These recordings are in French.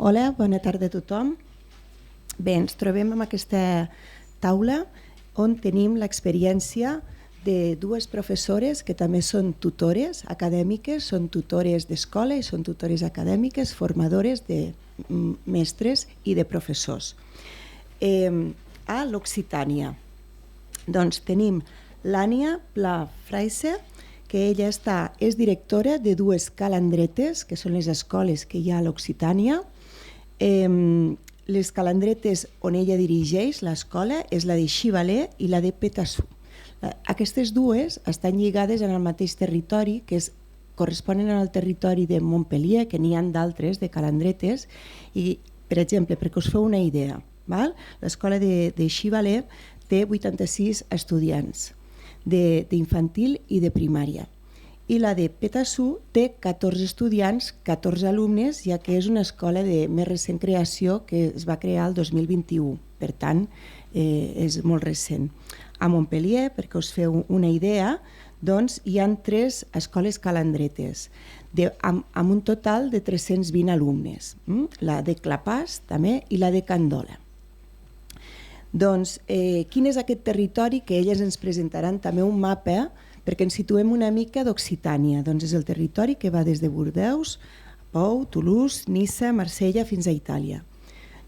Hola, bona tarda a tothom. Bé, ens trobem amb aquesta taula on tenim l'experiència de dues professores que també són tutores acadèmiques, són tutores d'escola i són tutores acadèmiques, formadores de mestres i de professors. A l'Occitània doncs tenim l'Ània Pla Fraisse, que ella és directora de dues calandretes, que són les escoles que hi ha a l'Occitània. Les calandretes on ella dirigeix l'escola és la de Xivaler i la de Pétassou. Aquestes dues estan lligades en el mateix territori, que corresponen al territori de Montpellier, que n'hi ha d'altres, de calandretes, i, per exemple, perquè us feu una idea, l'escola de Xivaler té 86 estudiants d'infantil i de primària. I la de Pétassou té 14 estudiants, 14 alumnes, ja que és una escola de més recent creació que es va crear el 2021, per tant és molt recent. A Montpellier, perquè us feu una idea, doncs hi ha 3 escoles calandretes, amb un total de 320 alumnes, la de Clapàs també i la de Candola. Doncs quin és aquest territori, que elles ens presentaran també un mapa perquè ens situem una mica d'Occitània. Doncs és el territori que va des de Bordeus, Pau, Toulouse, Niça, Marsella fins a Itàlia.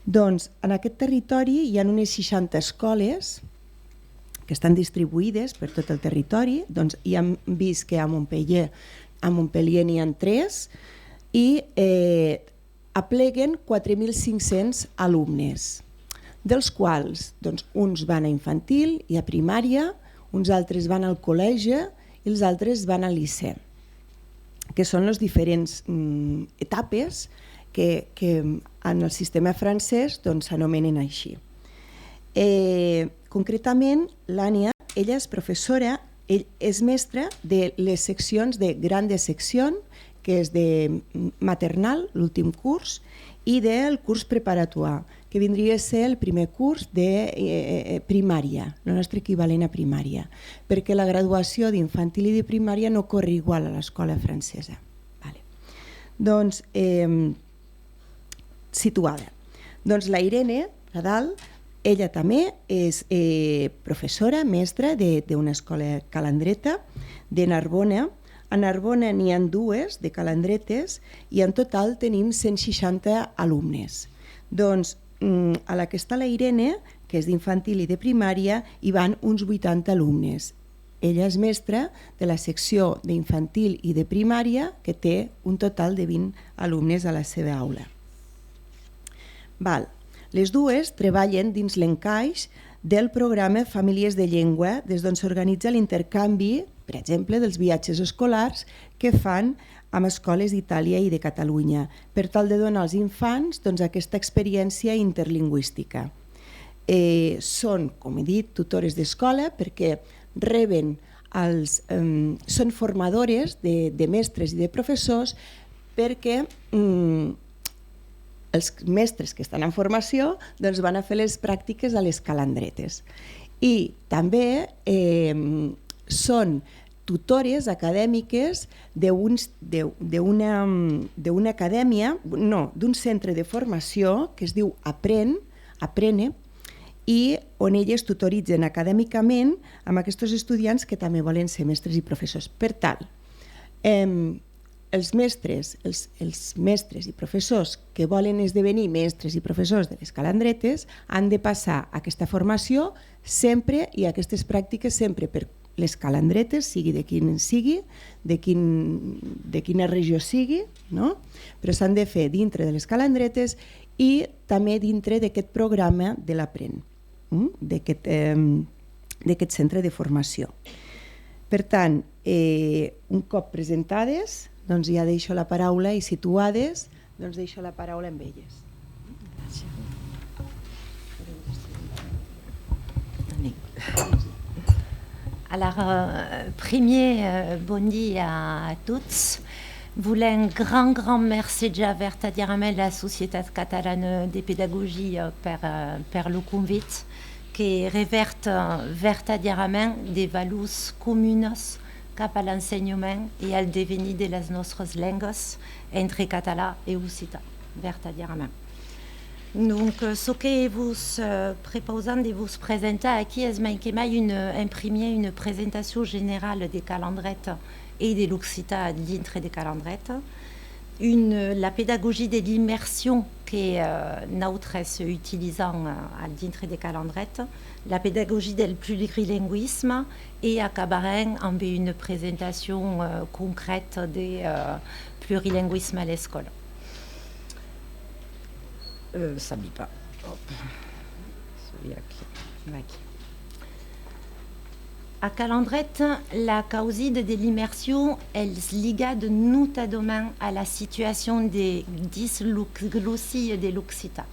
Doncs en aquest territori hi ha unes 60 escoles que estan distribuïdes per tot el territori. Doncs ja hem vist que a Montpellier n'hi ha 3 i apleguen 4.500 alumnes, dels quals uns van a infantil i a primària, uns altres van al col·legi i els altres van al liceu, que són les diferents etapes que en el sistema francès s'anomenen així. Concretament, l'Ània, ella és professora, és mestra de les seccions de Grande Sección, que és de maternal, l'últim curs, i del curs preparatori, que vindria a ser el primer curs de primària, el nostre equivalent a primària, perquè la graduació d'infantil i de primària no corre igual a l'escola francesa. Doncs, situada. Doncs la Irene, a dalt, ella també és professora, mestra d'una escola calandreta de Narbona. A Narbona n'hi ha 2 de calandretes i en total tenim 160 alumnes. Doncs a la que està la Irene, que és d'infantil i de primària, hi van uns 80 alumnes. Ella és mestra de la secció d'infantil i de primària, que té un total de 20 alumnes a la seva aula. Les dues treballen dins l'encaix del programa Famílies de Llengua, des d'on s'organitza l'intercanvi, per exemple, dels viatges escolars que fan amb escoles d'Itàlia i de Catalunya, per tal de donar als infants aquesta experiència interlingüística. Són, com he dit, tutores d'escola perquè són formadores de mestres i de professors, perquè els mestres que estan en formació van a fer les pràctiques a les calandretes. I també són tutores acadèmiques d'una acadèmia, d'un centre de formació que es diu Aprene, i on elles tutoritzen acadèmicament amb aquests estudiants que també volen ser mestres i professors. Per tant, els mestres i professors que volen esdevenir mestres i professors de les calandretes han de passar aquesta formació sempre i aquestes pràctiques sempre per les calandretes, sigui de quina regió sigui, però s'han de fer dintre de les calandretes i també dintre d'aquest programa de l'Apren, d'aquest centre de formació. Per tant, un cop presentades, ja deixo la paraula i situades, deixo la paraula amb elles. Gràcies. Alors, premier bon dia à tous. Voulais un grand merci déjà Verta Diaramel, la Societat Catalana de Pédagogie, per le convit, que reverte Verta Diaramel des valors comunes cap a l'ensenyament i al devenir de les nostres llengües entre català i occità. Verta Diaramel. Donc, ce que vous proposons de vous présenter ici est imprimer une présentation générale des calendrettes et de l'Occità dintre des calendrettes. La pédagogie de l'immersion que nous utilisons dintre des calendrettes, la pédagogie du plurilinguisme et acabarem avec une présentation concrète du plurilinguisme à l'école. Ça ne dit pas. À calendrette, la cause de l'immersion est liée notamment à la situation des dysglossie de l'Occità.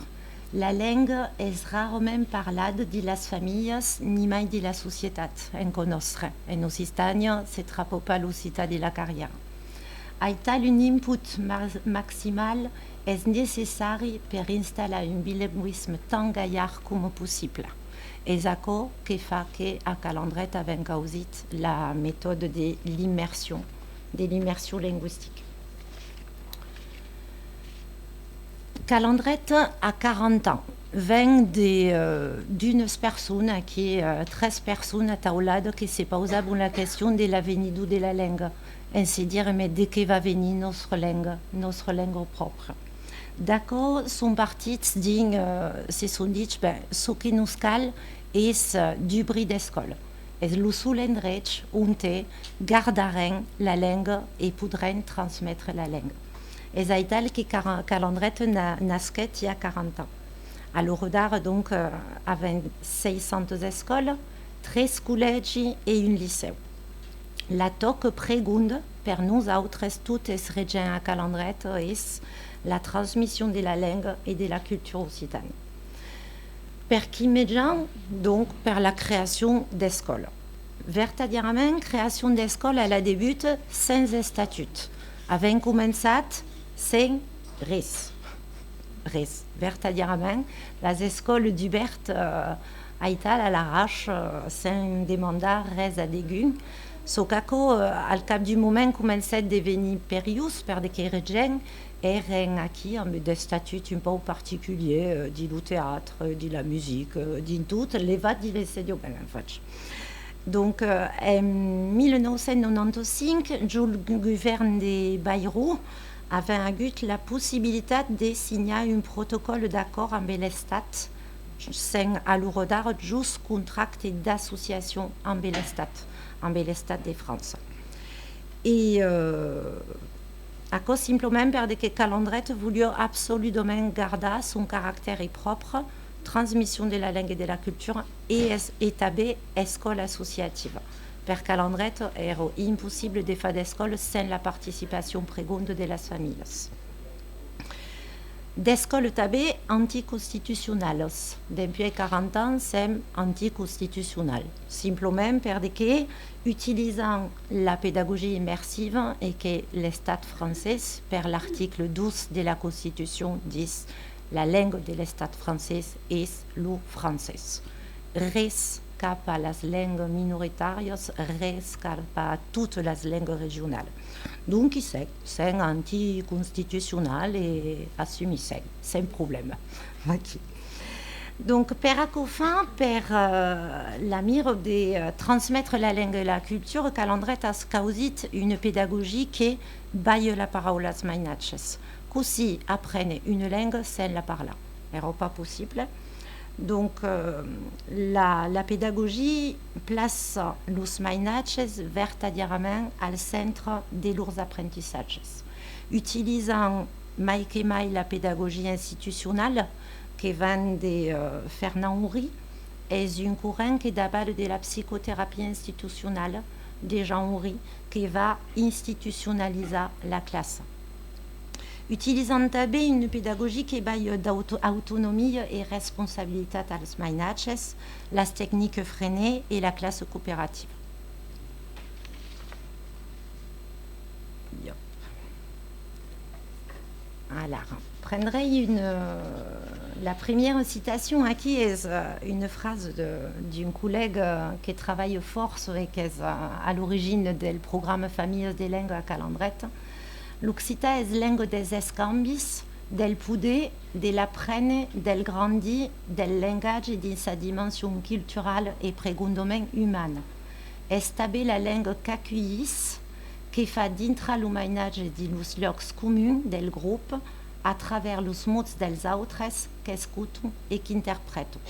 La langue est rarement parlée de las familles ni mai de la société en nostre. En Occitanie, c'est trop pas l'Occità de la carrière. A tal un input maximal est nécessaire pour installer un bilinguisme tant gaillard comme possible. Et c'est ce qui fait qu'à calendrette avec la méthode de l'immersion linguistique. Calendrette a 40 ans. Vient d'une personne qui est 13 personnes à taulade qui s'est posé la question de l'avenir de la langue. Ainsi dire, mais de qui va venir notre langue propre. D'accord, son parti se sont dit ce qui nous cal est du bris d'école. Et le seul endroit où on garderont la langue et pourront transmettre la langue. Et c'est tel que calendrette nasquet il y a 40 ans. Alors, donc, avec 600 écoles, 13 collèges et un lycée. La toque prégunde per nous autres toutes les régions à calendrette est la transmission de la langue et de la culture occitane. Per qui médian, donc, per la création d'écoles. Vertadièrement, création d'écoles, elle a débuté sans statut. Avec commencé sans res. Vertadièrement, les écoles d'Hubert a été à l'arrache sans demander res à dégun. So qu'aco, al cap du moment, commençait à devenir périlleux per des régions et acquis des statuts un peu particuliers, du théâtre, de la musique, de tout, les va de l'essai en fait. Donc, en 1995, le gouvernement de Bayrou avait eu la possibilité de signer un protocole d'accord avec l'État, sans alors juste contrat d'association avec l'État de France. Et à cause simplement parce que Calendrette voulait absolument garder son caractère propre, transmission de la langue et de la culture et établir école associative. Per Calendrette, era impossible de faire d'école sans la participation prégonde de las familles. D'école tabé anticonstitutionnelles. Depuis 40 ans, c'est anticonstitutionnel. Simplement parce que, utilisant la pédagogie immersive et que l'État français, per l'article 12 de la Constitution, dit la langue de l'État français est le français. Res cap à les langues minoritaires, res cap à toutes les langues régionales. Donc, c'est anticonstitutionnel et assumé, sans problème. Donc, per acofin, per la mire de transmettre la langue et la culture, Calendrette a causit une pédagogie qui baille la parole à smainaches. Qu'aussi apprennent une langue sans la parler. Ce n'est pas possible. Donc, la pédagogie place les smainaches vertadièrement au centre de leurs apprentissages. Utilisant mai que mai la pédagogie institutionnelle, qui vient de Fernand Houry, est un courant qui date de la psychothérapie institutionnelle de Jean Houry, qui va institutionnaliser la classe. Utilisant tabé une pédagogie qui baille d'autonomie et responsabilité à les smainaches, la technique freinée et la classe coopérative. Alors, prendrai la première citation qui est une phrase d'une collègue qui travaille fort et qui est à l'origine du programme Familles des langues à Calendrette. L'Occità est langue des escambis, del poder de l'apprendre, del grandir, del langage din sa dimension culturelle et pregundoment humane. És també la langue qu'acullís, que fa dintre l'humanatge dels llocs comuns del grup a travers els mots dels altres que escuto i que interpreto.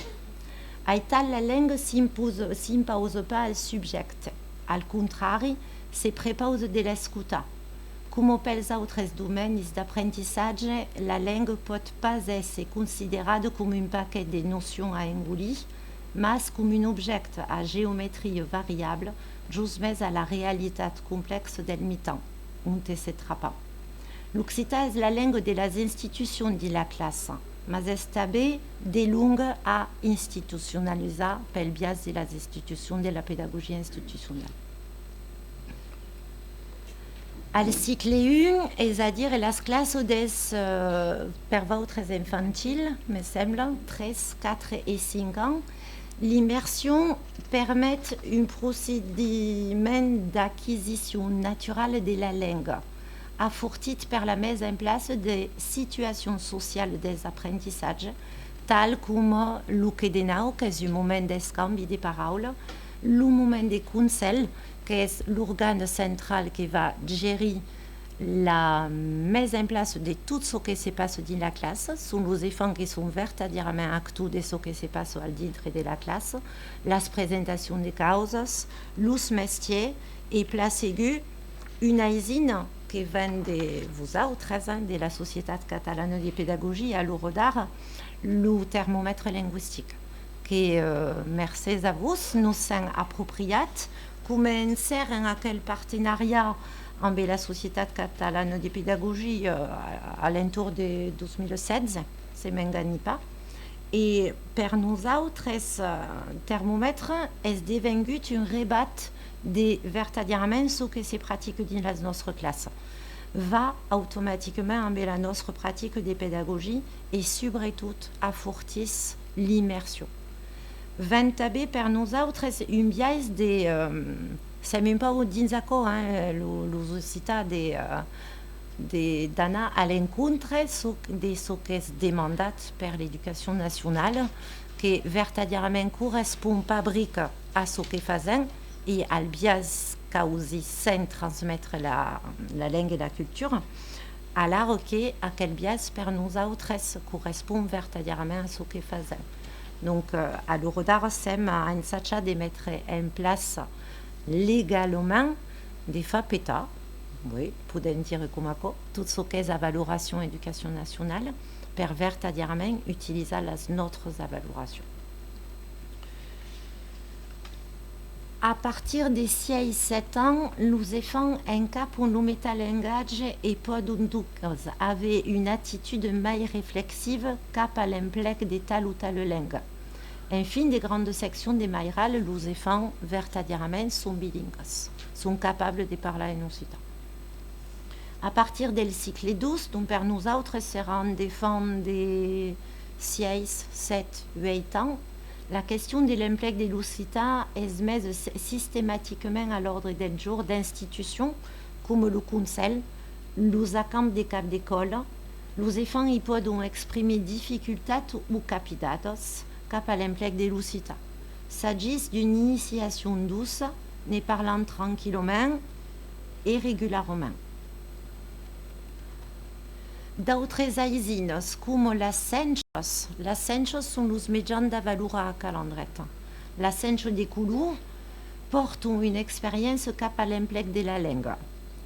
Aital, la langue s'impose pas al subjecte. Al contrari, se prepose de l'escutar. Com pels altres domaines d'apprentissatge, la langue pot pas ser considerada com un paquet de nocions a engolir, mas com un objecte a géométrie variable, just més a la realitat complexe del mi-temps, on se trapa. L'occitan és la langue de les institucions de la classe, mas és també de longue a institucionalitzar pel biais de les institucions de la pedagogia institucional. Al cicle 1, és a dir, les classes per vostres infantils, me sembla, 3, 4 i 5 ans, l'immersion permet un procediment d'acquisition naturelle de la langue, afortit per la mise en place de situations sociales des apprentissages, tal com el que de nou, que és un moment d'escanvi de paraules, el moment de consell, que és l'organe central qui va gérer la mise en place de tout ce qui se passe dans la classe, sont les enfants qui sont verdaderament acteurs de ce qui se passe al dintre de la classe, les présentations de causes, les métiers, et place aiguë, une aisine qui vient de vous autres, de la Société catalane de pédagogie, à l'Eurodar, le thermomètre linguistique, qui, merci à vous, nous sommes appropriés. Comencer en aquel partenariat avec la Société catalane de pédagogie à l'entour de 2016, si je ne m'engane pas. Et pour nous autres, ce thermomètre est devenu un rebat de verdaderement ce que se pratique dans notre classe. Va automatiquement avec la notre pratique de pédagogie et surtout apporter l'immersion. També per nosaltres un biais de... c'est même pas dins d'accord, l'occità d'anar a l'encontre de ce que és demandat per l'educació nacional, que verdaderament correspon pas bric a ce que fazem i al biais causissent transmettre la langue i la culture, alors que aquell biais per nosaltres correspon verdaderament a ce que fazem. Donc, à l'Eurodar, c'est un ensatge de mettre en place légalement des FAPETA, oui, podem dire com això, tot ce que és valoració educació nacional, per verdaderament utilitzar les nostres valoracions. À partir de 6-7 ans, les enfants encapent le métalangage et poden avoir une attitude mai réflexive cap à l'emplec de telle ou telle langue. En fin de grandes sections de Mairal, les enfants verdaderament sont bilingues, sont capables de parler en occitan. À partir du cycle 12, donc per nous autres seront des enfants de 6, 7, 8 ans, la question de l'emplec de l'occitan est mise systématiquement à l'ordre del jour d'institutions comme le Conseil, les acamps de cap d'école. Les enfants y poden exprimer difficultats ou capitatos cap à l'emplec de l'occitan. S'agit d'une initiation douce, ne parlant tranquillement et régulièrement. D'autres aisines, comme les senchos sont les mitjans de valor a calendret. Les senchos de couleur portent une expérience cap à l'emplec de la langue.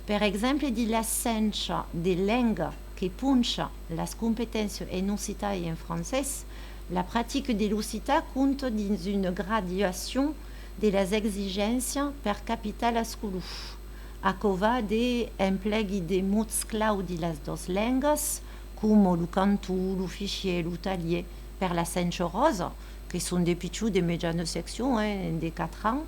Per exemple, de la senche de langue qui punche les compétences en occitan et en français, la pratique de l'occitan compte dans une graduation de les exigences per capital escolar. A cova de emplegui de mots clau de les dues langues, com el cantó, el fichier, l'italià, per la senche rose, que són des pitjos de mitjana secció, de 4 ans,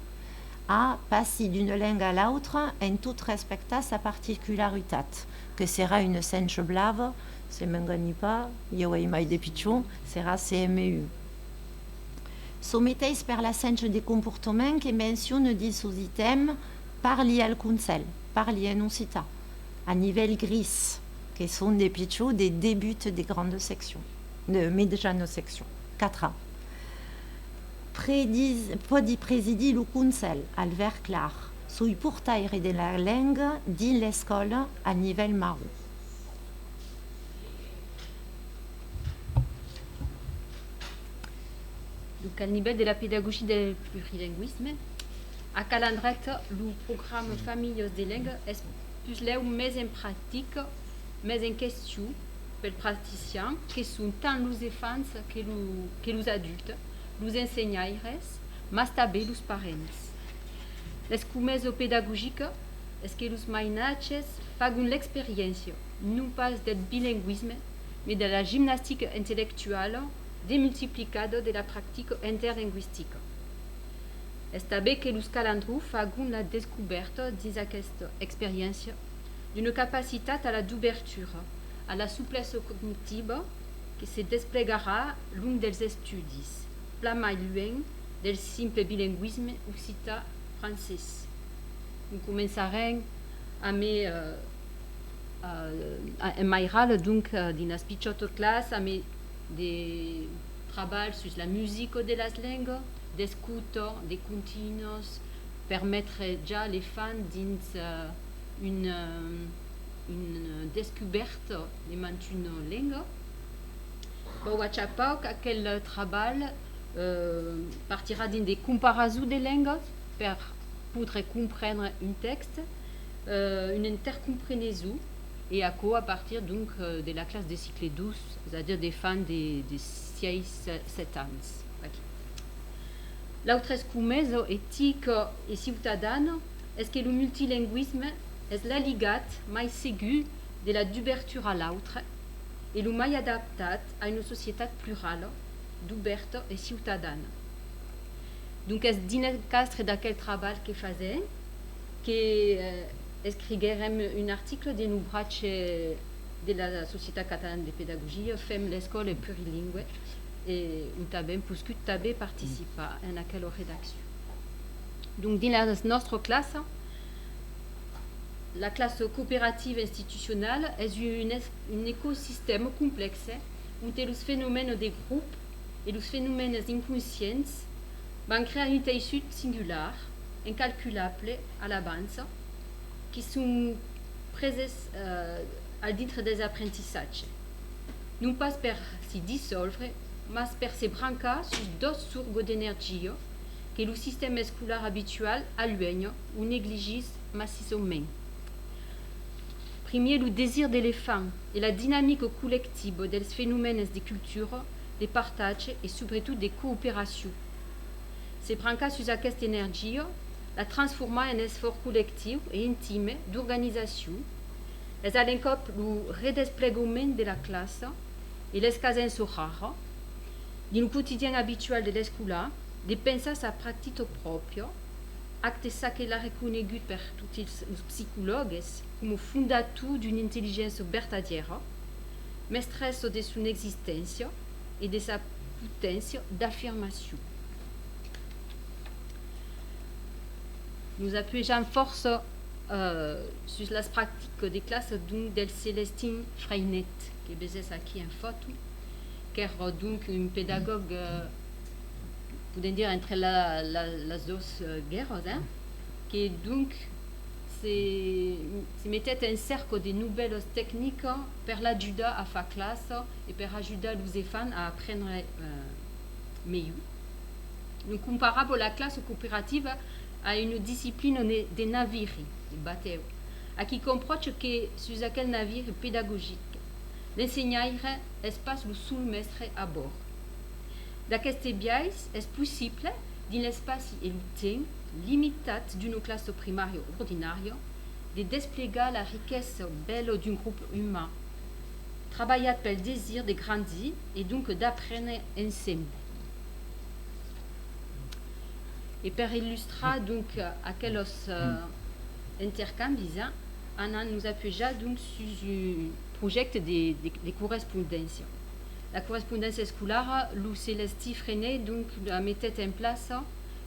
a passer d'une langue à l'autre en tout respectant sa particularitat, que sera une senche blave, si je ne m'engane pas, hi ha mai de pitjor, sera CMU. Sometteix per la senche de comportement que menciona dins els ítems parli al Consell, parli en occitan, a nivell gris, qui sont des pichous des débuts des grandes sections, de mediano-sections, 4 ans. Podi presidi le Council al ver clar, sui portaire de la langue di l'école à niveau marou. Donc, à niveau de la pédagogie du plurilinguisme, à calendret, le programme Familles des langues est plus là ou mais en pratique, mais en question pour les praticiens, qui sont tant les enfants que les adultes, les enseignants, mais aussi les parents. Les cours pédagogiques, est-ce que les mainaches font l'expérience, non pas du bilinguisme, mais de la gymnastique intellectuelle démultiplicada de la pratique interlinguistique. C'est aussi que les calendrus font la découverte de cette expérience d'une capacité à l'ouverture, à la souplesse cognitive qui se déploiera lors des études, plus loin du simple bilinguisme occitan-français. Nous commencerons à Mairal, donc, dans la petite classe, à des travaux sur la musique de la langue, d'écoute, des continuos, permettre déjà les fans d'une découverte de une langue. Bon, à chaque fois, quel travail partira d'une des comparaisons des langues pour comprendre un texte, une intercompréhension, et à quoi à partir donc de la classe des cycles 12, c'est-à-dire des fans des 6-7 ans. L'autre escumez éthique et ciudadane est que le multilinguisme est la ligate mais ségur de la d'ouverture à l'autre et le mai adapté à une société plurale, d'ouverte et ciudadane. Donc, est dans le cadre d'aquel travail que faisait, que écrivérem un article de l'ouvrage de la Société catalane de pédagogie, Fem l'école plurilingue, et on a pu participer à cette rédaction. Donc, dans notre classe, la classe coopérative institutionnelle est un écosystème complexe où les phénomènes des groupes et les phénomènes inconscients vont créer une tissue singulière, incalculable à l'avance, qui sont présents à titre des apprentissages. Non pas pour s'y dissolver, mais pour se brancher sur d'autres sources d'énergie que le système scolaire habituel éloigne ou néglige massivement. Premier, le désir de l'éléphant et la dynamique collective des phénomènes de culture, de partage et surtout de coopération. Se brancher sur cette énergie, la transformer en effort collectif et intime d'organisation, les alincop le redéploiement de la classe et les cases rares, dans le quotidien habituel de l'escola, de penser à sa pratique propre, acte ça qu'elle a reconnu par tous les psychologues comme fondateur d'une intelligence vertadière, maîtresse de son existence et de sa potence d'affirmation. Nous appuyons force sur la pratique des classes de Célestine Freinet, qui est ici en photo, qui est donc une pédagogue, pour dire, entre les deux guerres, hein, qui donc se mettait un cercle de nouvelles techniques pour l'aider à faire classe et pour aider les enfants à apprendre mieux. Nous comparons la classe coopérative à une discipline des navires, des bateaux, à qui comprend que sur quel navire pédagogique l'enseignant espace le seul maître à bord. Dans cette biais, est possible, dans l'espace et le temps limité d'une classe primaire ordinaire, de déployer la richesse belle d'un groupe humain, travailler pour le désir de grandir et donc d'apprendre ensemble. Et pour illustrer donc à quels intercambies, nous appuyons donc sur un projet de correspondance. La correspondance scolaire, Lou Célestie Freinet donc a mis en place,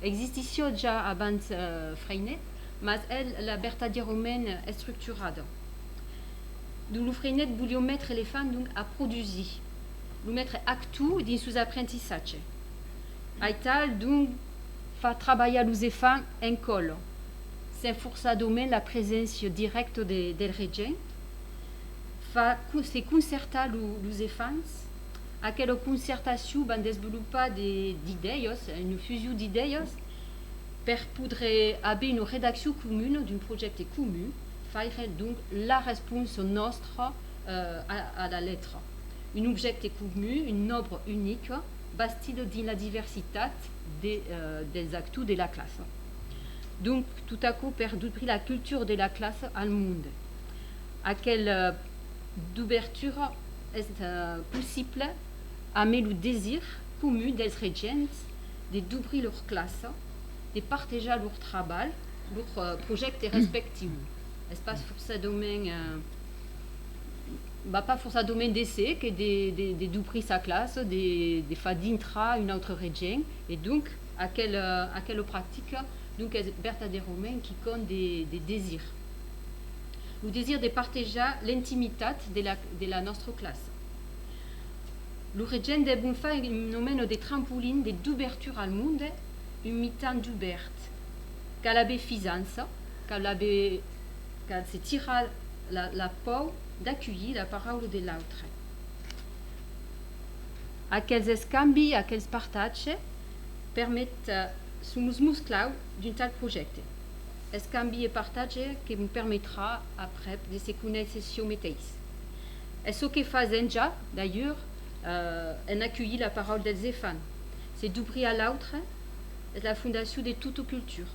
existait déjà avant Freinet, mais elle, la vertadière romaine est structurée. d'où l'offrinet voulons mettre les femmes donc à produire, nous mettre actu dans sous apprentissage. Aital donc fa travailler les femmes en col, sans forcer domaine la présence directe des régents, fa se concerter les femmes, à quelle concertation van développer des idées, une fusion d'idées, pour pouvoir avoir une rédaction commune d'un projet commun, faire donc la réponse nostre à la lettre. Un objectif commun, une œuvre unique, bastille dans la diversité des actes de la classe. Donc, tout à coup, perdre la culture de la classe au monde. À quelle d'ouverture est possible à mettre le désir commun des régents d'ouvrir leur classe, de partager leur travail, leur projet respectifs. Espace pour ce domaine, pas pour ce domaine d'essai, que d'ouvrir sa classe, de faire d'intra une autre région, et donc à quelle pratique donc Bertha des Romains qui compte des désirs. Le désir de partager l'intimité de la notre classe. Le régent de bon faire un nomène des trampolines d'ouverture au monde, une mi-temps d'ouverte, qu'elle avait fisance, qu'elle se tira la peau d'accueillir la parole de l'autre. À quels scambi, à quels partages permettent sous nos muscles d'un tel projet. Scambi et partage qui nous permettra après de se connaître sur métiers. Et ce que fait déjà, d'ailleurs, en accueillir la parole des enfants, c'est d'ouvrir à l'autre la fondation de toute culture.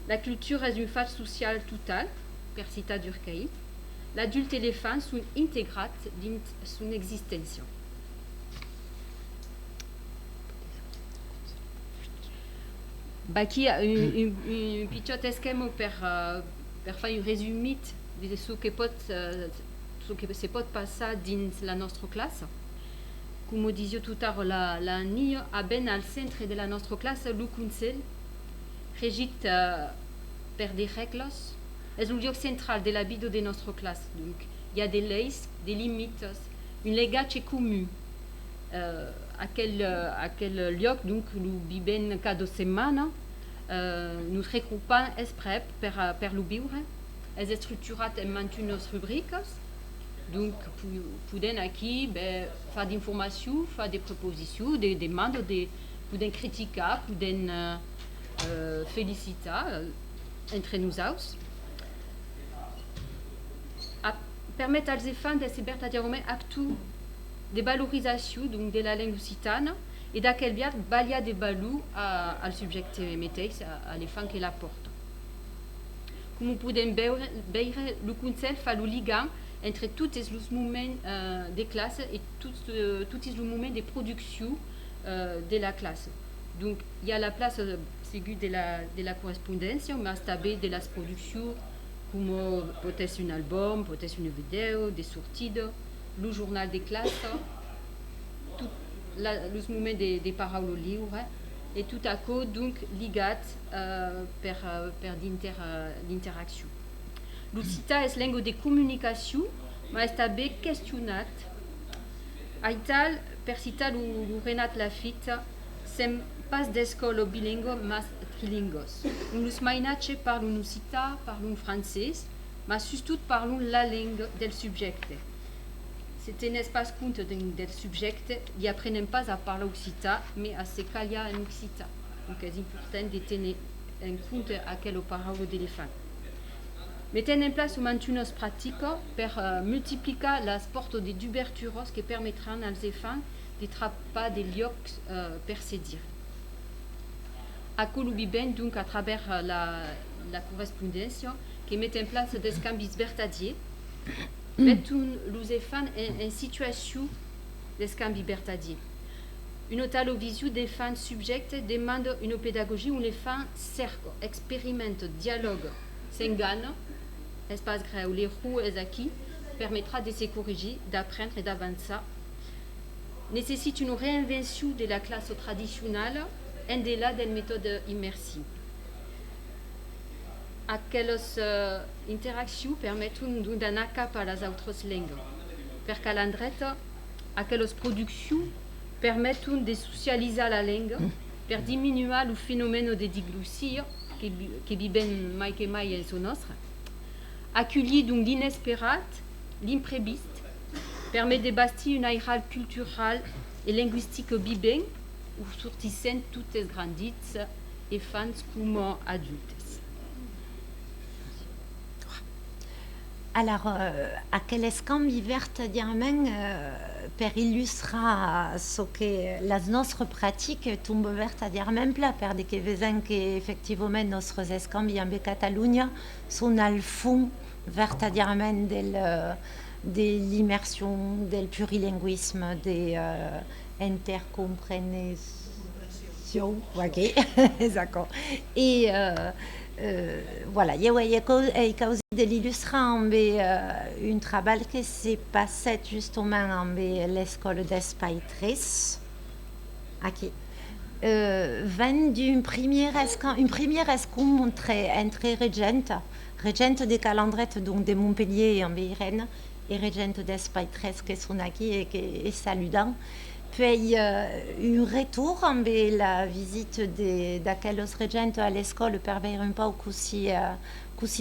La culture est une phase sociale totale, per cita Durkheim. L'adulte et les femmes sont intégrés dans son existence. Qui a un petit esquema pour faire un résumé de ce que se peut passer dans la notre classe. Comme disait tout à l'heure, la NIE a bien au centre de la notre classe le conseil, régit par des règles, est le lieu central de la vie de notre classe. Donc, il y a des lois, des limites, une légage commune. À quel lieu donc nous vivons cada semaine, nous regroupons exprès per le vivre, est structuré en maintenant rubriques. Donc, pouvons ici faire des informations, faire des propositions, des demandes, pouvons critiquer, pouvons féliciter entre nous autres. Permettre aux enfants de se verdaderement actus de valorisation donc de la langue occitane et d'aquel bien balia de balou à le sujet métier à les femmes qui la portent. Comme vous pouvez voir, le conseil fait le lien entre tous les moments des classes et tous les moments de production de la classe. Donc, il y a la place de la correspondance, mais de la production, comme peut-être un album, peut-être une vidéo, des sorties, le journal des classes, le moment des paroles au livre, et tout à coup, donc, ligat per l'interaction. L'Occitane est langue de communication, mais est questionnat. Aital, per citar le Renat Lafitte, sem pas d'école bilingue, mais trilingos. Nous mainatche parlons l'Occitane, parlons français, mais surtout parlons la langue del sujet. C'est un espace compte del sujet, ils apprennent pas à parler occitan, mais à se caler en occitan. Donc, c'est important de tenir en compte à quelle parole d'éléphant. Mettez en place une pratique pour multiplier la sport des ouvertures qui permettront aux enfants de trapper des lieux pour se dire. À Colubiben, donc à travers la correspondance, qui met en place des cambis vertadiers, mettent les enfants en situation des cambis vertadiers. Une autre vision des enfants subjects demande une pédagogie où les enfants cercent, expérimentent, dialoguent, s'engagent. Espace gré où les roues et acquis permettra de se corriger, d'apprendre et d'avancer. Nécessite une réinvention de la classe traditionnelle, en delà des méthodes immersives. aquelas interações permitem de dar capa às outras línguas. Per calandret, aquelas produções permitem de socializar a língua, per diminuir o fenômeno de diglossia que vivem mais que mais em nostra. Accueillir donc l'inesperat, l'imprévist, permet de bâtir une aire culturelle et linguistique bien, où sortissent toutes les grandites et fans comme adultes. Alors, aquel escambi vertadièrement per illustrar ce que les nostres pratiques tombent vertadièrement plat, per de que vezen que effectivement nostres escambi en Catalunya sont al fond vertadièrement de l'immersion, del plurilinguisme, de intercompréhension. Ok, d'accord. Et voilà, il y a cause de l'illustrant un travail qui s'est passé justement en l'école d'Espagne 13. Ok. Vend une première escombre entre Regente de Calandrette, donc de Montpellier en Rennes, et Regente d'Espagne 13 qui sont ici et saludant. Puis un retour en la visite d'aquelles regentes à l'école permet un peu que si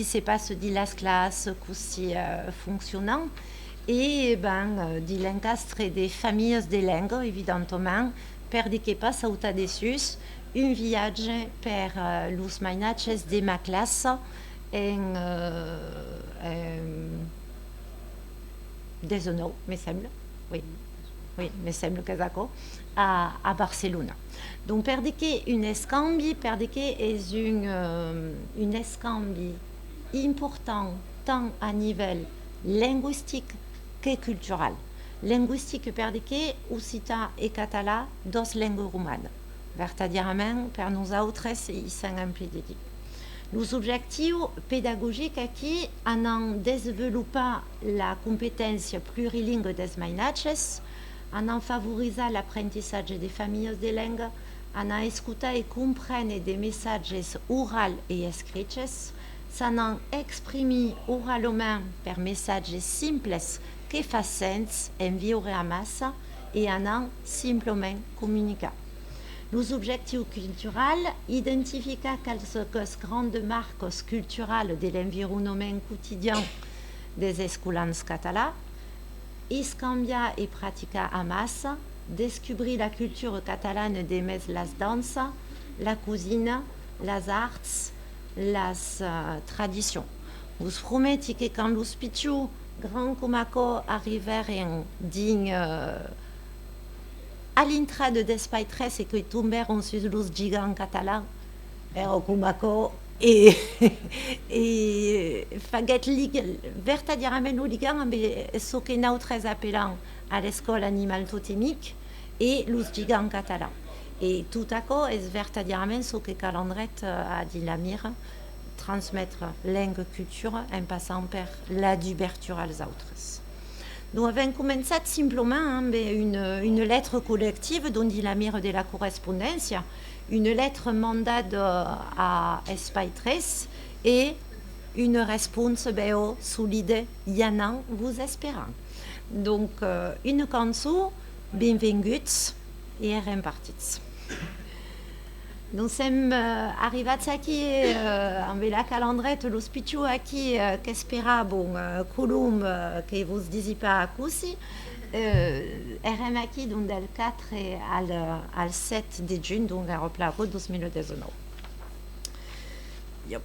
se passe de la classe, que si fonctionnant. Et de l'encastre des familles de langue, évidemment, per de que passe au tas dessus, un viage per los mainatges de ma classe en Desenau, me semble. Oui, me semble que d'accord, à Barcelone. Donc, per de que un escambi, per de que est un escambi important tant à niveau linguistique que culturel. Linguistique per de que occità et català, dos langues romanes. Vertadièrement, per nosaltres, ils sont impéditifs. Les objectifs pédagogiques ici en développant la compétence plurilingue des mainatges, en favorisant l'apprentissage des familles de langues, en écoutant et comprendre des messages oraux et écrits, en exprimer oralement par messages simples que font sens en vivre à masse et en simplement communiquer. Les objectifs culturels identifient quelques grandes marques culturelles de l'environnement quotidien des écolans catalans, escambiar et pratiquer à masse, découvrir la culture catalane de mes la danse, la cuisine, les arts, les traditions. Vous promettez que quand les petits grands comme arriveront à l'entrée d'Espagne 13 et que tomberont sur les gigants catalans, et faguet vertadièrement ligant ce que nous appelons à l'école animale totémique et les gigants catalans. Et tout à coup, est vertadièrement ce que Calandrette a dit la mire, transmettre langue culture en passant par la d'ouverture aux autres. Nous avons commencé simplement une lettre collective dont dit la mire de la correspondance, une lettre mandat à Espai 13 et une réponse sous l'idée « Yana vous espérant ». Donc, une cançon, bienvenue et repartis. Nous sommes arrivés ici avec la calendrette, los pichos ici qu'espérons, Colomb, que vous disiez pas à Coussi. RM ici donc del 4 al 7 de juin, donc à Roplaro 2019. Yep.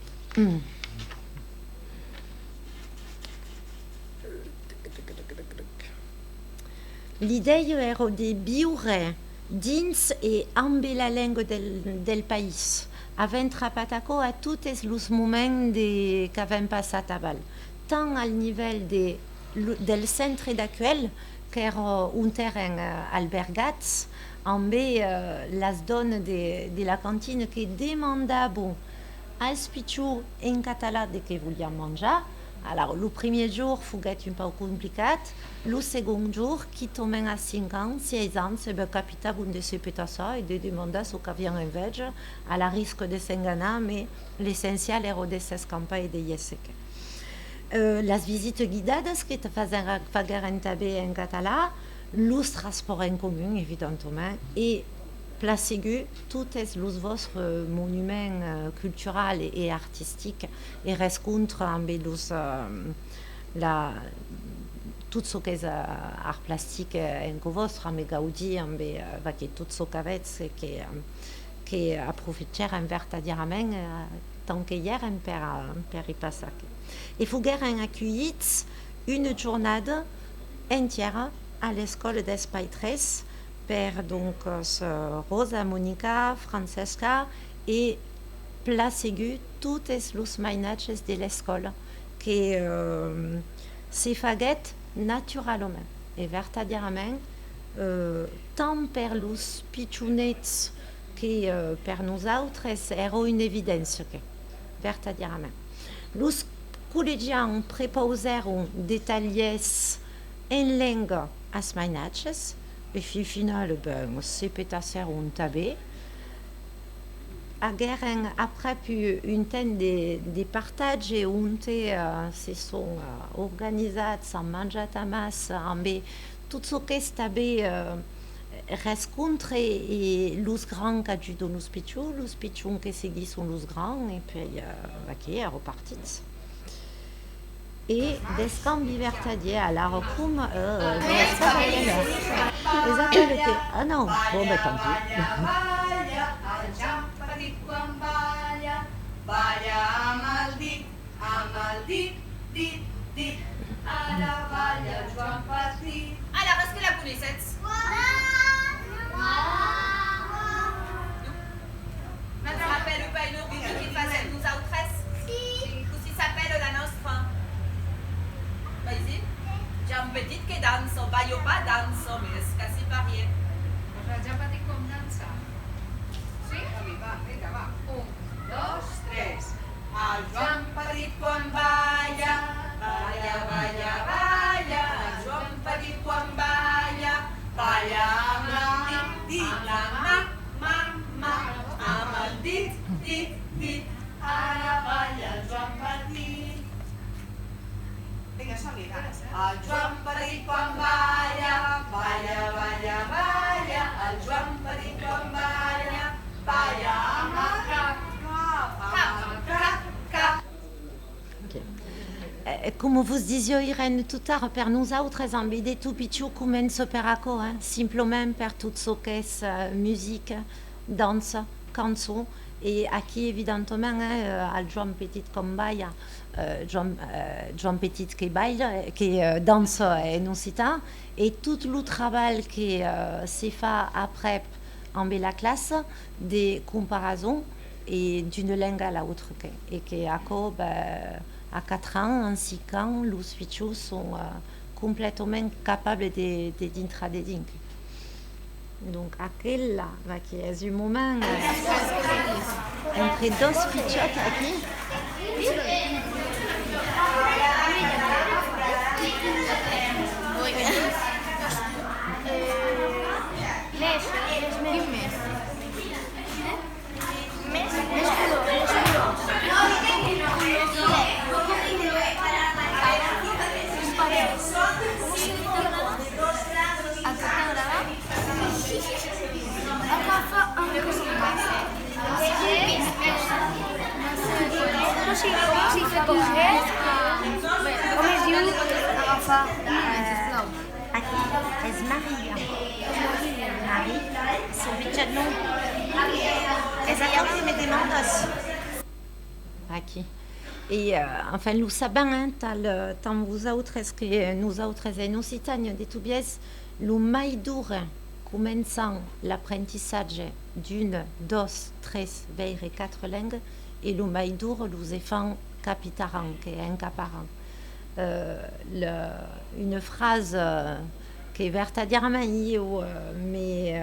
L'idée era de vivre dins et amb la langue del país, havent trapataco a tous els moments que havent passat a Val, tant al nivell del centre d'accueil, que era un terrain albergat, amb les dones de la cantine que demandaven als pitjors en català de què volien menjar, Alors, le premier jour, fuguet un peu complicat. Le second jour, qui tombe à 5 ans, 6 ans, c'est le capitaine de ce pétassa et de demander ce qu'il vient en vege, à la risque de s'engager, mais l'essentiel est de s'escamper et de yesek. Les visites guidées, qui te faisaient en tabé en catalan, le transport en commun, évidemment, et placez tous les vostres monuments culturels et artistiques et rencontres avec tout ce qui est art plastique en vostre, avec Gaudi, avec tout ce qui approfitent vertadirament tant qu'hier per y passer. Et vous avez accueilli une journée entière à l'école d'Espai 3 per donc Rosa, Monica, Francesca et placegu toutes les mainatges de l'école qui se faguet naturellement et vertadirament tant per los pitchounets que per nosaltres era une évidence que vertadirament. Los collegians prepausèron detalhers en lenga as mainatges e fi final ben se petasser un tabé. Agueren après un temps de partage on se sont organisats en menjat a mas amb tout ce que est tabé rencontre et los grands que ajudon los pitchons que segui sont los grands et puis aquí a repartits. Et des canvis vertadiers à la recoume les appels que ah non bon ben tant pis. Alors, est-ce que la connaissez? Mais ça rappelle pas une rubrique qui faisait nous autres? Ou si s'appelle la nostra? Vas-y. J'ai une petite qui danse, pas yo pas danse, mais c'est quasi pareil. Già fate com danza? Sì? Va, vinga, va. 1, 2, 3. Al Joan Petit quan balla, balla, balla, balla. Al Joan Petit quan balla, balla amb el dit, amb la mà, amb el dit. Ara balla el Joan Petit. Vinga, som-hi, va. El Joan Petit quan balla, balla, balla, balla. El Joan Petit quan balla, balla amb el cap. Comme vous disiez, Irène, tout à l'heure, per nous autres, en BD tout pichou, commence per acco, simplement per tout ce qui est musique, danse, cançon. Et aquí, évidemment, al Joan Petit com balla, Joan Petit qui danse en occità, et tout le travail qui se fait après en la classe, des comparaisons et d'une langue à l'autre. Et qui à 4 ans, en 5 ans, les fichus sont complètement capables d'entrer dedans. Donc, aquel là, qui est un moment entre deux fichottes aquí. Com es diu agafar? Aquí és Maria. Marie, c'est Richard nom. És allà que me demandes. Aquí. Et enfin, nous savons, tant vous autres que nous autres en Occitanie, de tout bien, le mai dur commençant l'apprentissage d'une, deux, tres, veille et 4 langues, et le mai dur, nous enfants capitaran, qui est incaparant. Une phrase qui est vertadirament mais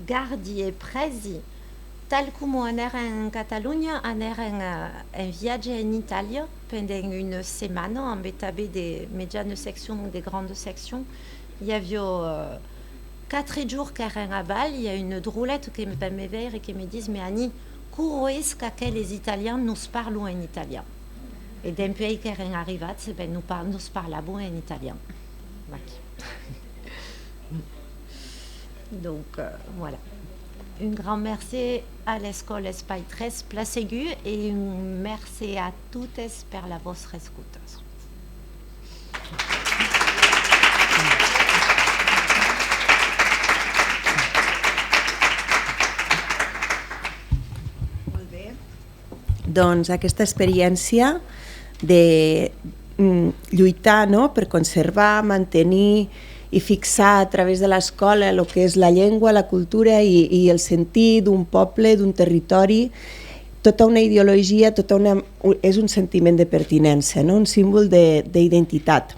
gardi et presi tal com anar en Catalunya, anar en viatge en Itàlia pendant una setmana amb també de mitjanes seccions, de grandes seccions. Hi havia 4 jours que eren a ball, hi ha una drôlette que va me veure i que me diz, mais Annie, com és que aquells italians nos parlen en italià? Et depuis que eren arrivats, nous parlons en italien. Donc, voilà. Un grand merci à l'école Espai 13 Place Aiguë et un merci à toutes pour la votre écoute. Molt bé. Doncs aquesta experiència de lluitar, no?, per conservar, mantenir i fixar a través de l'escola el que és la llengua, la cultura i el sentit d'un poble, d'un territori, tota una ideologia, és un sentiment de pertinença, no? Un símbol d'identitat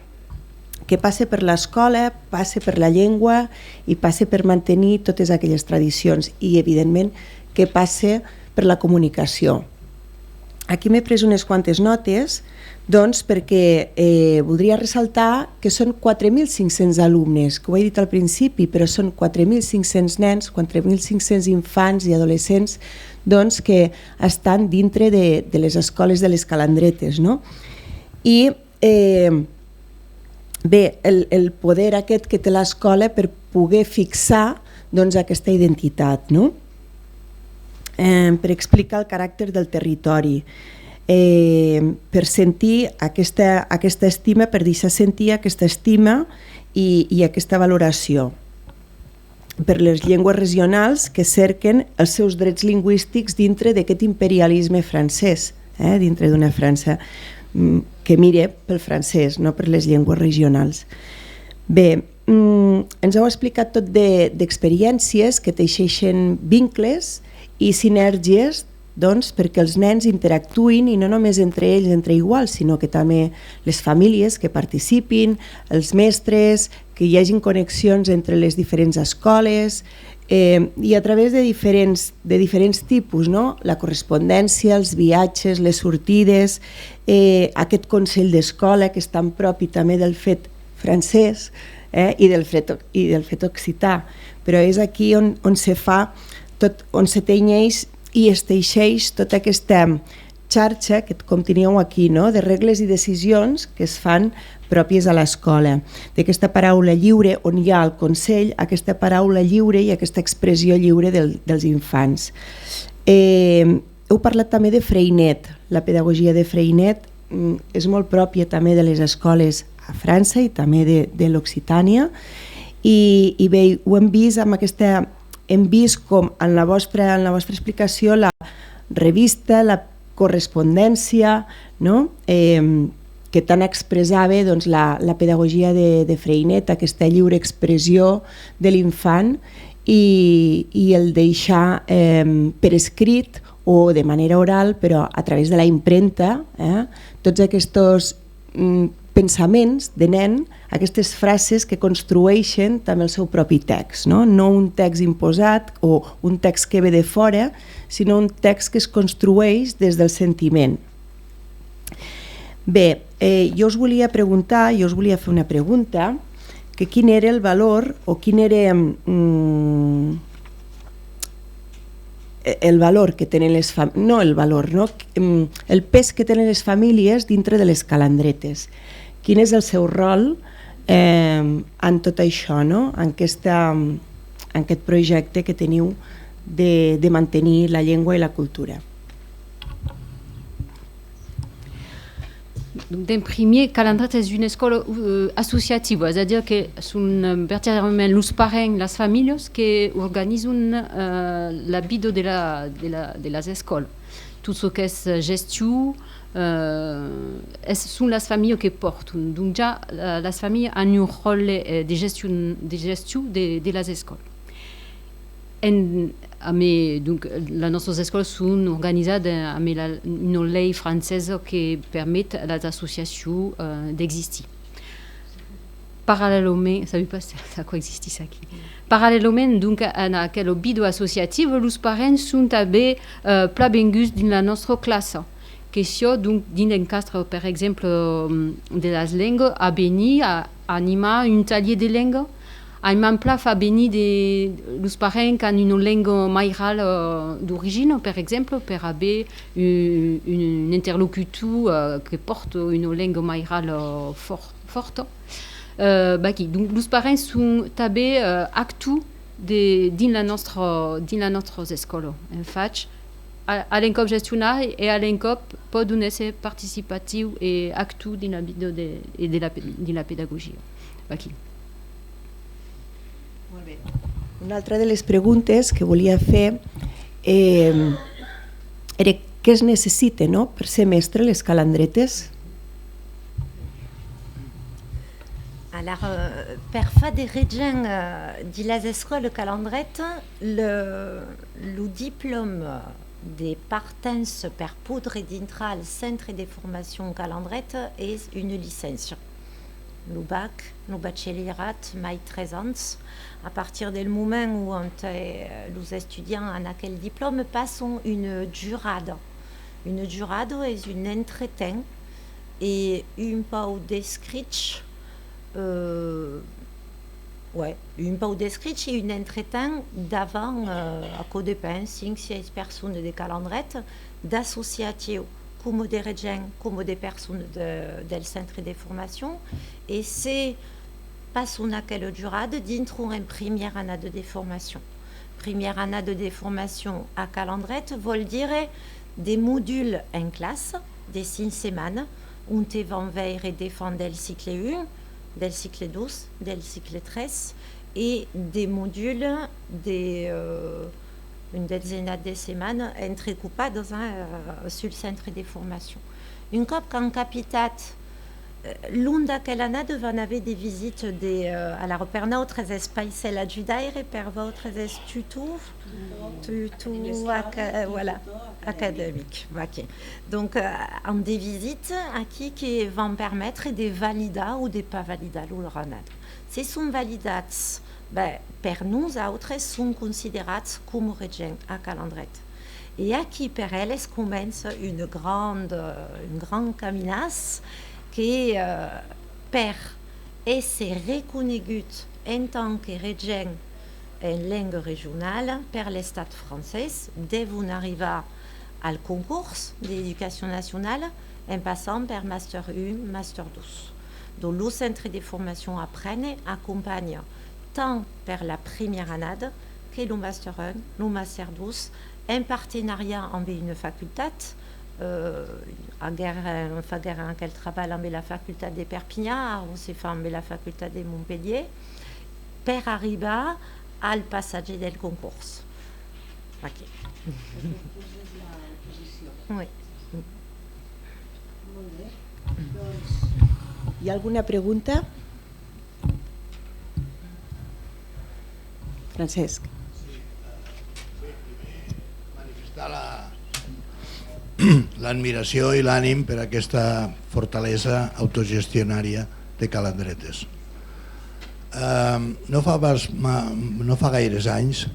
que passa per l'escola, passa per la llengua i passa per mantenir totes aquelles tradicions i, evidentment, que passa per la comunicació. Aquí m'he pres unes quantes notes, doncs perquè voldria ressaltar que són 4.500 alumnes, que ho he dit al principi, però són 4.500 nens, 4.500 infants i adolescents doncs, que estan dintre de les escoles de les Calandretes. No? I bé, el poder aquest que té l'escola per poder fixar doncs, aquesta identitat, no? Per explicar el caràcter del territori, per sentir aquesta estima, per deixar sentir aquesta estima i aquesta valoració per les llengües regionals que cerquen els seus drets lingüístics dintre d'aquest imperialisme francès, dintre d'una França que mira pel francès, no per les llengües regionals. Bé, ens heu explicat tot d'experiències que teixeixen vincles i sinergies doncs, perquè els nens interactuïn i no només entre ells, entre iguals, sinó que també les famílies que participin, els mestres, que hi hagin connexions entre les diferents escoles i a través de diferents tipus, no? La correspondència, els viatges, les sortides, aquest consell d'escola que és tan propi també del fet francès i del fet occità, però és aquí on se fa tot, on se tenyeix i es teixeix tota aquesta xarxa que com teníeu aquí, no? De regles i decisions que es fan pròpies a l'escola, d'aquesta paraula lliure on hi ha el consell, aquesta paraula lliure i aquesta expressió lliure dels infants. Heu parlat també de Freinet, la pedagogia de Freinet és molt pròpia també de les escoles a França i també de l'Occitània i bé, ho hem vist amb aquesta... Hem vist com en la vostra explicació la revista, la correspondència, no? Que tant expressava doncs, la pedagogia de Freinet, aquesta lliure expressió de l'infant i el deixar per escrit o de manera oral, però a través de la impremta, tots aquests pensaments de nen, aquestes frases que construeixen també el seu propi text, no un text imposat o un text que ve de fora, sinó un text que es construeix des del sentiment. Bé, jo us volia fer una pregunta, que quin era el valor o quin era el valor que tenen les famílies, no el valor, no? El pes que tenen les famílies dintre de les Calandretes. Quin és el seu rol en tot això, no? En aquest projecte que teniu de mantenir la llengua i la cultura. D'un premier, Calandretes és una escola associativa, c'est-à-dire que són verdaderament els parents, les famílies que organitzen la vida de les escoles. Tot ce que és gestió, sont les familles qui portent. Donc déjà, les familles ont un rôle de gestion de les écoles. Donc, les nostres écoles sont organisées avec une loi française qui permet à les associations d'exister. parallèlement, ça ne veut pas ça coexiste ça qui. Parallèlement donc à quel bido associatif, les parents sont també plabengus dans la notre classe. Question donc dans un cadre par exemple de las langues à venir à animer un taller de langue. Ayman pla fa venir les parents qui ont une langue maïrale d'origine, par exemple, pour avoir un interlocuteur qui porte une langue maïrale forte. Donc, les parents sont tabés actus dans la notre école. En fait, à l'encop gestionnaire et à l'encop peut donner ses participatifs et actus dans la pédagogie. Molt bé. Una altra de les preguntes que volia fer era què es necessita, no, per ser mestre les calandretes? Alors, per fa des régions de les écoles calandrettes, le diplôme des partants per poudre d'entrar al centre de formation calandrette est une licence. Le bac, le baccalauréat, mai 13 ans. À partir du moment où les étudiants en aquel diplôme passent une jurade. Une jurade est une entretien et un peu descrit. Un peu descrit et une entretien d'avant à côté de 5-6 personnes de calandrette d'associations. Comme des régions, comme des personnes du centre de formation. Et c'est pas son accueil durade d'intro en première année de formation. Première année de formation à calandrette veut dire des modules en classe, de 5 semaines, où tu vas et défendre le cycle 1, le cycle 12, le cycle 13, et des modules une dizaine de semaines entrecoupées sur le centre de formation. Une cop qu'en capitat, l'une d'aquelle année devant avoir des visites à la repère autres espaces à la Judaïre et per votre institut voilà académique. Okay. Donc en des visites à qui vont permettre de valider ou de pas valider le renard. Si sont validats, per nous autres sont considerats comme régions à calandrette. Et aquí per elles commence une grande caminasse qui per être reconegut en tant que région en langue régionale per l'État français devront arriver al concours d'éducation nationale en passant per Master 1, Master 12. Donc le centre de formation apprenne accompagne tant per la première année que le Master 1, le Master 12, en partenariat avec une faculté, en quel travail avec la faculté de Perpignan, on s'est fait avec la faculté de Montpellier, pour arriver al passage del concours. Okay. Oui. Hi ha alguna pregunta? Francesc. Manifestar l'admiració i l'ànim per aquesta fortalesa autogestionària de Calandretes. No fa gaires anys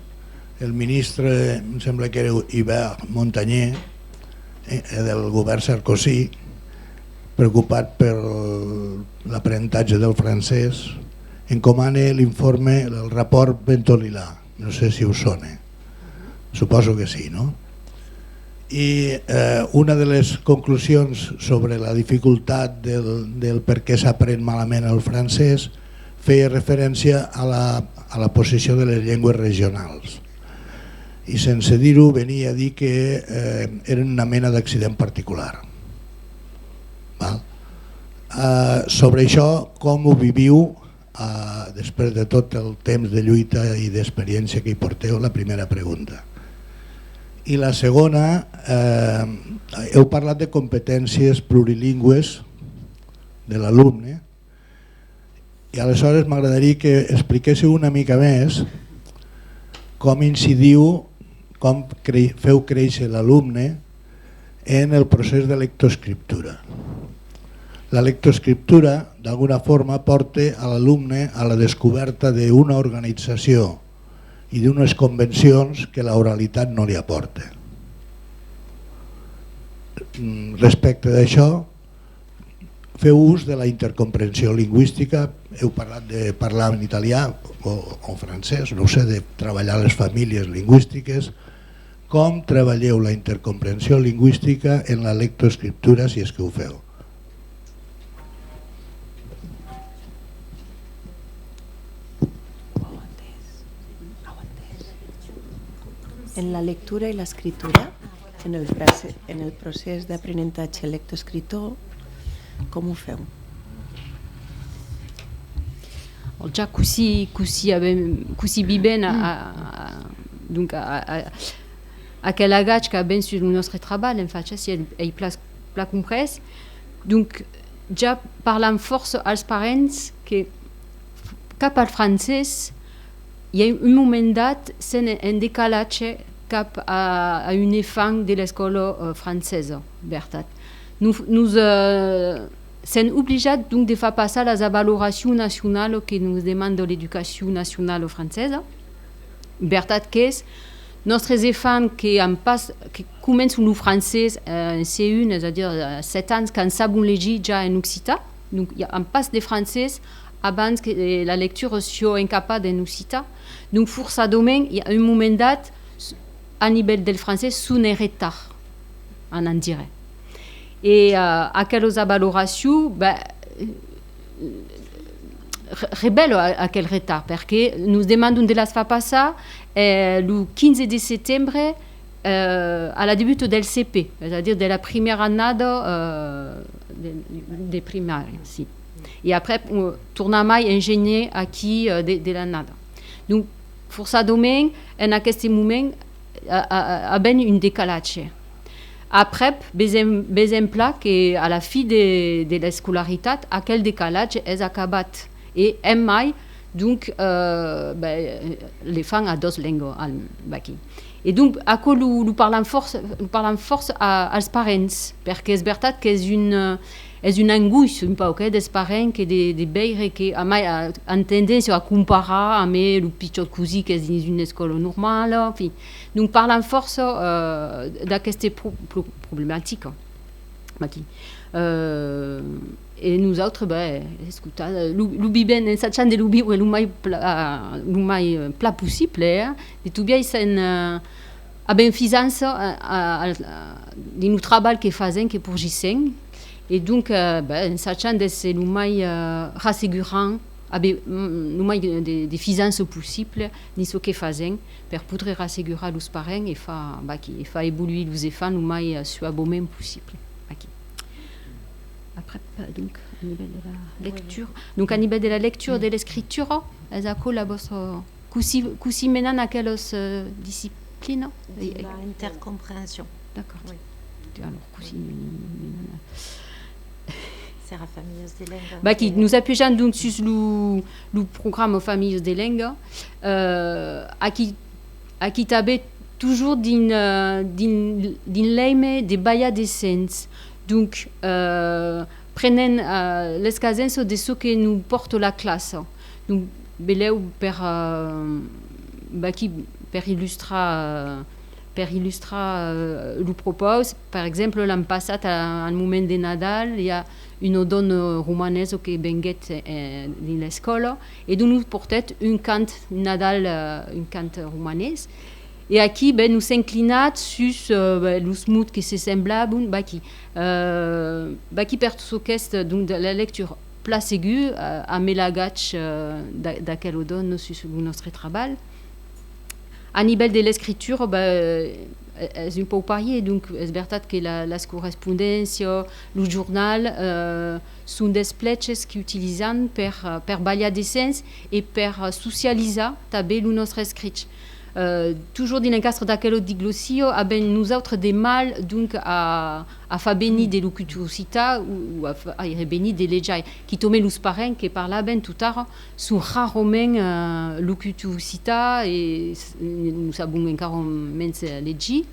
el ministre, em sembla que era Hubert Montagnier, del govern Sarkozy, preocupat per l'aprenentatge del francès, encomana l'informe, el rapport Ventolilà, no sé si us sona, suposo que sí, no? I una de les conclusions sobre la dificultat del per què s'aprèn malament el francès feia referència a la posició de les llengües regionals i sense dir-ho venia a dir que eren una mena d'accident particular. Sobre això, com ho viviu després de tot el temps de lluita i d'experiència que hi porteu? La primera pregunta. I la segona, heu parlat de competències plurilingües de l'alumne i aleshores m'agradaria que expliquéssiu una mica més com incidiu, com feu créixer l'alumne en el procés de lectoescriptura. La lectoescriptura, d'alguna forma, porta a l'alumne a la descoberta d'una organització i d'unes convencions que l'oralitat no li aporta. Respecte d'això, feu ús de la intercomprensió lingüística, heu parlat de parlar en italià o francès, no sé, de treballar les famílies lingüístiques. Com treballeu la intercomprensió lingüística en la lectoescriptura, si és que ho feu? En la lectura i l'escriptura, en el procés d'aprenentatge lectoescriptor, com ho feu? Già così biben donc aquel agach que ben sur le nostre treball en fait si el pla comprès donc ja parlant força als parents que cap al francès hi ha un moment dat sen en decalatge cap a un enfant de l'escola francesa, veritat. Nous sen obligat donc de faire passer la valoració nacional que nous demande l'educació nacional francesa. Veritat que és nostres enfants que comencen el francès en C1, és a dir, 7 anys, que en saben llegir ja en occità. Donc, en pas de francès abans que la lectura sia incapaz en occità. Donc, forçadament, hi ha un moment dat, a nivell del francès, són en retard, en direct. Et aquella valoració revela aquel retard, perquè nos demandem de les fer passar le 15 de setembre à la début del CP, c'est-à-dire de la première annada de primaire. Si. Et après, tornar mai enginyer aquí de l'annada. Donc, forçadament, en aquest moment, a ben un décalage. Après, exemple que à la fi de l'escolaritat, aquel décalage est acabat. Et en mai, donc, les femmes a dos langues aquí. Et donc, ako nous parlons force als parents, perquè és veritat que és una angoixa un poc dels parents que de veure que a mai han tendència a comparar amb el pitjor cosí que és dins una escola normal. Enfin, donc, parlons força d'aquesta problemàtica. Aquí. Et nous autres, escolta, lo vivem en sachant de lo viure el mai pla possible, de tubiai sen a benfiança de no treball que fazem, que porgissem, et donc en sachant de ser lo mai rassegurant, lo mai de fiança possible nisso que fazem, per poder rassegurar los parents e fa evoluir los enfants lo mai suavament possible. Aquí. Après, donc, à niveau de la lecture. Donc, à niveau de la lecture, de l'écriture, est-ce que la vostra cousi menen aquelles disciplines? L'intercompréhension. D'accord. Oui. Alors, cousi C'est la famille des langues. Qui nous appuyons donc sur le programme Familles des langues, à qui t'avait toujours d'une l'aime de baya d'essence. Donc, prenen les cases de ce que nous porte la classe. Donc, beleu per illustrar le propos. Par exemple, l'an passat, al moment de Nadal, il y a une dona romanesa que venguet dans l'escola, et donc nous portet un cant romanès. Et aquí nous s'inclinat sur los mots que se semblaven qui per tot aquest donc de la lecture pla segur a melagach d'aquel don sur le nostre treball. A nivell de l'escripture és un peu pareil, donc és veritat que les correspondències, el journal són des pletges que utilitzem per ballar descens i per socialitzar també el nostre escrit. Toujours dans le cadre d'aquel diglossió, nous autres des mal donc à a fa beni de locutuosità ou a beni de leggiai qui tome lus parents che parlaben tutar su rarament locutuosità e nous sabons encara mens leggi.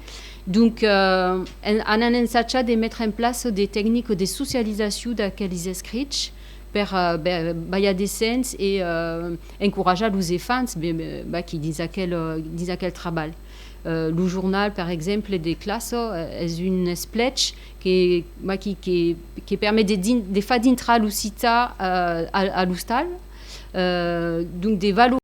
Donc, on a ensayat de mettre en place des techniques de socialisation d'aquests escrits per baia descens et encourager les enfants qui disent aquel travail. Le journal, par exemple, des classes est une splech qui permet de faire d'intra l'usita à l'ustal, donc des valeurs